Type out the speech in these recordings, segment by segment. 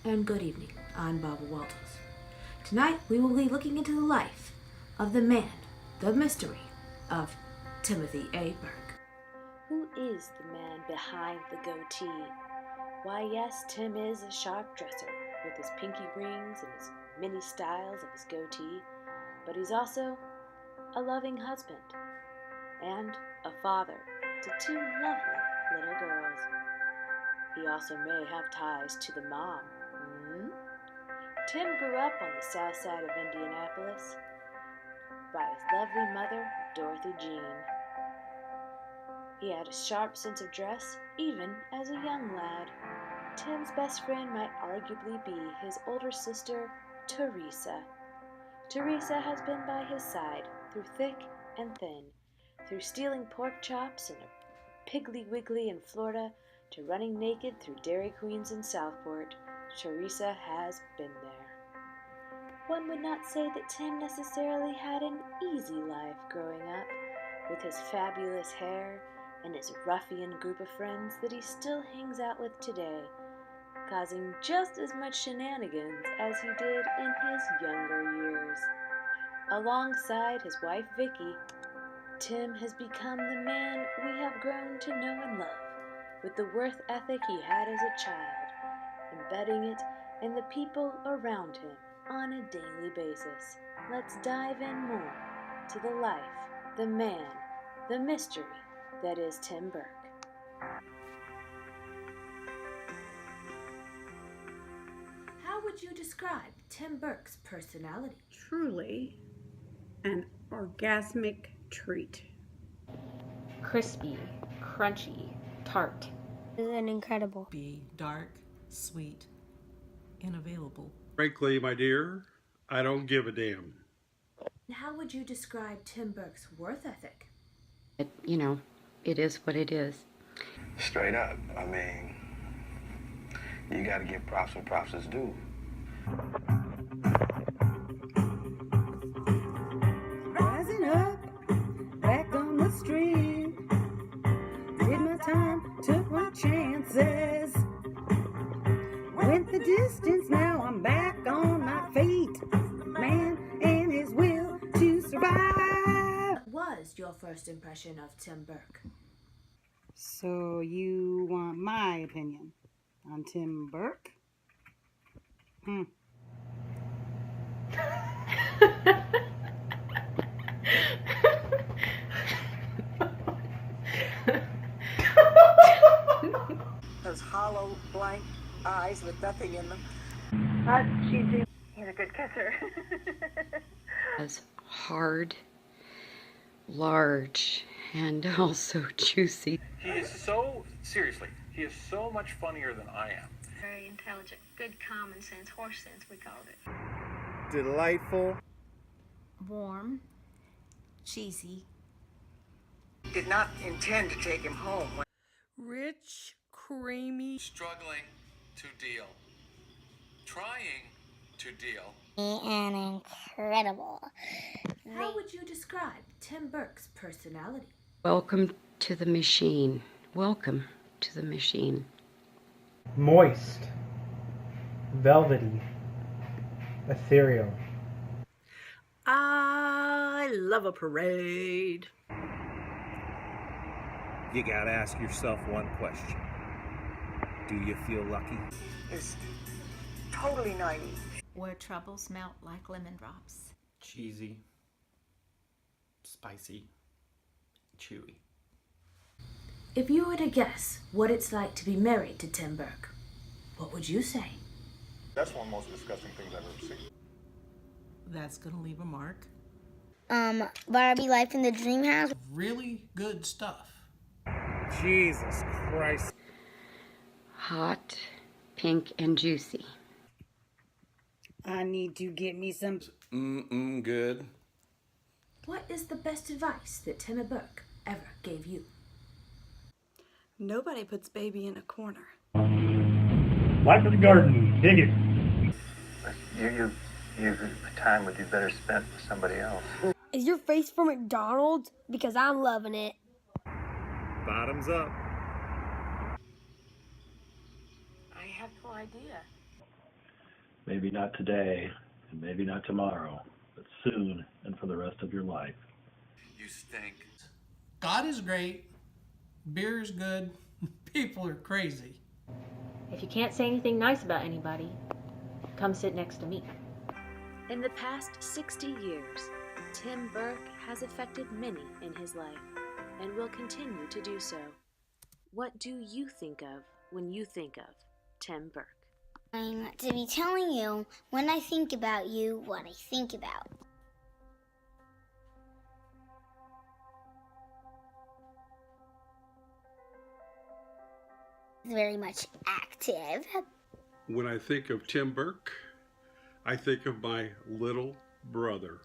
And good evening. I'm Barbara Walters. Tonight we will be looking into the life of the man, the mystery of Timothy A. Burke. Who is the man behind the goatee? Why, yes, Tim is a sharp dresser with his pinky rings and his many styles of his goatee, but he's also a loving husband and a father to two lovely little girls. He also may have ties to the mom. Tim grew up on the south side of Indianapolis by his lovely mother, Dorothy Jean. He had a sharp sense of dress, even as a young lad. Tim's best friend might arguably be his older sister, Teresa. Teresa has been by his side through thick and thin, through stealing pork chops in a Piggly Wiggly in Florida to running naked through Dairy Queens in Southport. Teresa has been there. One would not say that Tim necessarily had an easy life growing up, with his fabulous hair and his ruffian group of friends that he still hangs out with today, causing just as much shenanigans as he did in his younger years. Alongside his wife Vicky, Tim has become the man we have grown to know and love, with the work ethic he had as a child, embedding it in the people around him on a daily basis. Let's dive in more to the life, the man, the mystery that is Tim Burke. How would you describe Tim Burke's personality? Truly an orgasmic treat. Crispy, crunchy, tart. And incredible. Be dark, sweet, and available. Frankly, my dear, I don't give a damn. How would you describe Tim Burke's work ethic? It is what it is. Straight up. I mean, you gotta give props when props is due. Rising up, back on the street. Did my time, took my chances. Went the distance, now I'm back on my feet. Man and his will to survive. What was your first impression of Tim Burke? So you want my opinion on Tim Burke? Those hollow, blank eyes with nothing in them. He's a good kisser. As hard, large, and also juicy. He is so, seriously, he is so much funnier than I am. Very intelligent. Good common sense, horse sense, we called it. Delightful. Warm, cheesy. Did not intend to take him home. Rich, creamy. Struggling to deal. Trying to deal. And incredible. How would you describe Tim Burke's personality? Welcome to the machine. Welcome to the machine. Moist. Velvety. Ethereal. I love a parade. You gotta ask yourself one question. Do you feel lucky? Is totally naive. Where troubles melt like lemon drops. Cheesy. Spicy. Chewy. If you were to guess what it's like to be married to Tim Burke, what would you say? That's one of the most disgusting things I've ever seen. That's gonna leave a mark. Barbie Life in the Dream House. Really good stuff. Jesus Christ. Hot, pink, and juicy. I need to get me some. Good. What is the best advice that Tim Burke ever gave you? Nobody puts baby in a corner. Life of the garden, dig it. Your time would be better spent with somebody else. Is your face from McDonald's? Because I'm loving it. Bottoms up. I have no idea. Maybe not today, and maybe not tomorrow, but soon and for the rest of your life. You stink. God is great. Beer is good. People are crazy. If you can't say anything nice about anybody, come sit next to me. In the past 60 years, Tim Burke has affected many in his life and will continue to do so. What do you think of when you think of Tim Burke? I'm to be telling you, when I think about you, what I think about. Very much active. When I think of Tim Burke, I think of my little brother.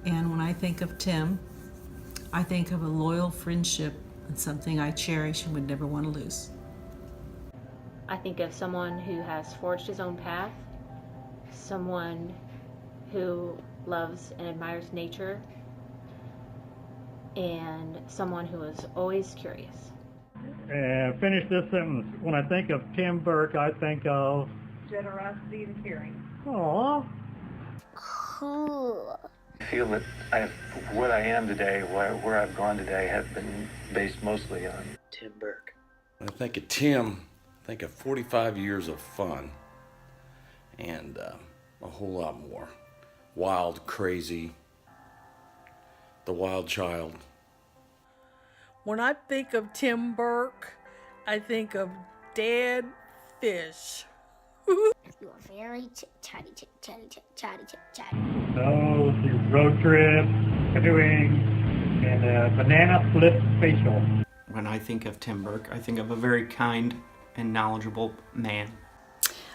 And when I think of Tim, I think of a loyal friendship and something I cherish and would never want to lose. I think of someone who has forged his own path, someone who loves and admires nature, and someone who is always curious. And finish this sentence. When I think of Tim Burke, I think of... generosity and caring. Aww. Cool. I feel that what I am today, where I've gone today, has been based mostly on Tim Burke. When I think of Tim, I think of 45 years of fun and a whole lot more. Wild, crazy, the wild child. When I think of Tim Burke, I think of dead fish. You are very chatty. So, road trips, canoeing, and a banana split facial. When I think of Tim Burke, I think of a very kind and knowledgeable man.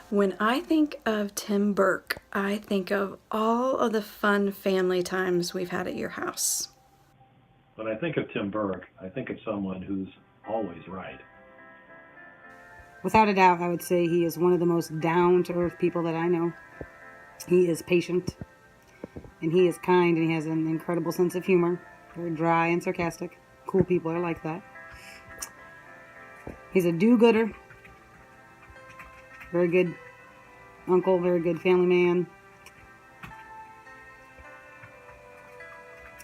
When I think of Tim Burke, I think of all of the fun family times we've had at your house. When I think of Tim Burke, I think of someone who's always right. Without a doubt, I would say he is one of the most down-to-earth people that I know. He is patient, and he is kind, and he has an incredible sense of humor. Very dry and sarcastic. Cool people are like that. He's a do-gooder. Very good uncle, very good family man.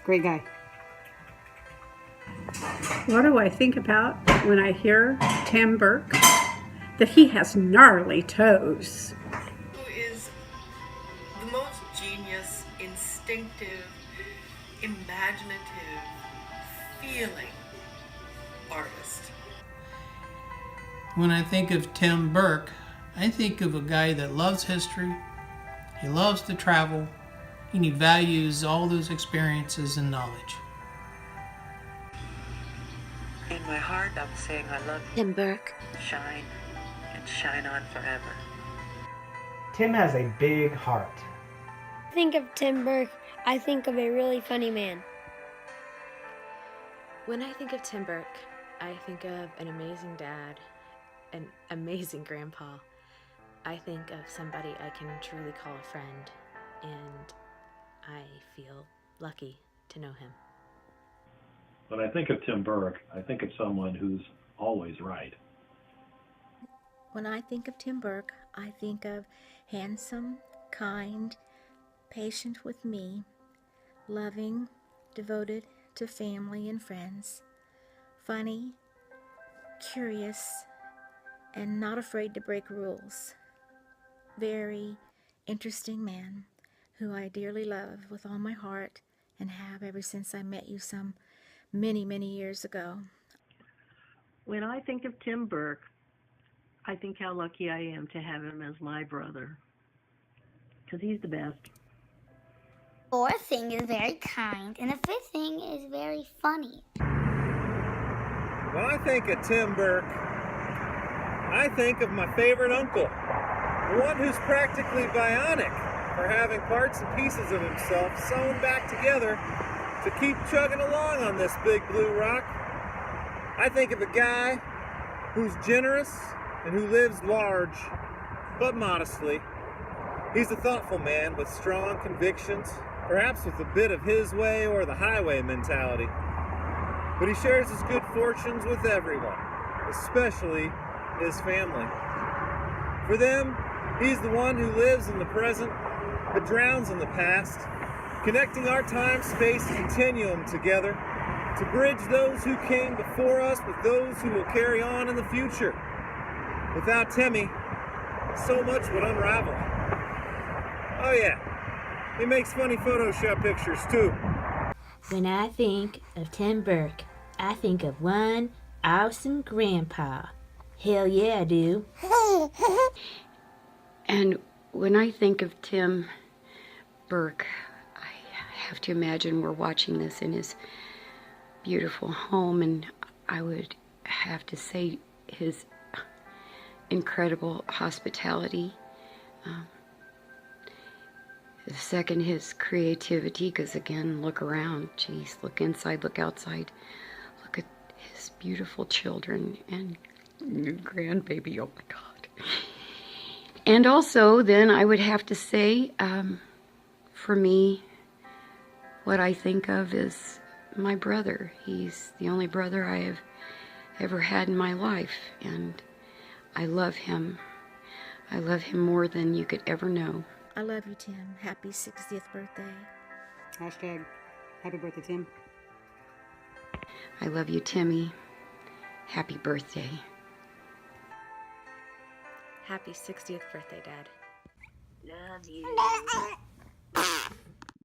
Great guy. What do I think about when I hear Tim Burke? That he has gnarly toes. Who is the most genius, instinctive, imaginative, feeling artist. When I think of Tim Burke, I think of a guy that loves history, he loves to travel, and he values all those experiences and knowledge. In my heart, I'm saying I love you. Tim Burke. Shine and shine on forever. Tim has a big heart. I think of Tim Burke, I think of a really funny man. When I think of Tim Burke, I think of an amazing dad, an amazing grandpa. I think of somebody I can truly call a friend, and I feel lucky to know him. When I think of Tim Burke, I think of someone who's always right. When I think of Tim Burke, I think of handsome, kind, patient with me, loving, devoted to family and friends, funny, curious, and not afraid to break rules. Very interesting man who I dearly love with all my heart and have ever since I met you some many, many years ago. When I think of Tim Burke, I think how lucky I am to have him as my brother, because he's the best. Fourth thing is very kind, and the fifth thing is very funny. When I think of Tim Burke, I think of my favorite uncle, the one who's practically bionic for having parts and pieces of himself sewn back together to keep chugging along on this big blue rock. I think of a guy who's generous and who lives large, but modestly. He's a thoughtful man with strong convictions, perhaps with a bit of his way or the highway mentality. But he shares his good fortunes with everyone, especially his family. For them, he's the one who lives in the present but drowns in the past, connecting our time-space continuum together to bridge those who came before us with those who will carry on in the future. Without Timmy, so much would unravel. Oh yeah, he makes funny Photoshop pictures too. When I think of Tim Burke, I think of one awesome grandpa. Hell yeah, I do. And when I think of Tim Burke, I have to imagine we're watching this in his beautiful home, and I would have to say his incredible hospitality. The second, his creativity, because again, look around, geez, look inside, look outside, look at his beautiful children and grandbaby, oh my God. And also, then I would have to say, for me, what I think of is my brother. He's the only brother I have ever had in my life, and I love him. I love him more than you could ever know. I love you, Tim. Happy 60th birthday. Hashtag happy birthday, Tim. I love you, Timmy. Happy birthday. Happy 60th birthday, Dad. Love you.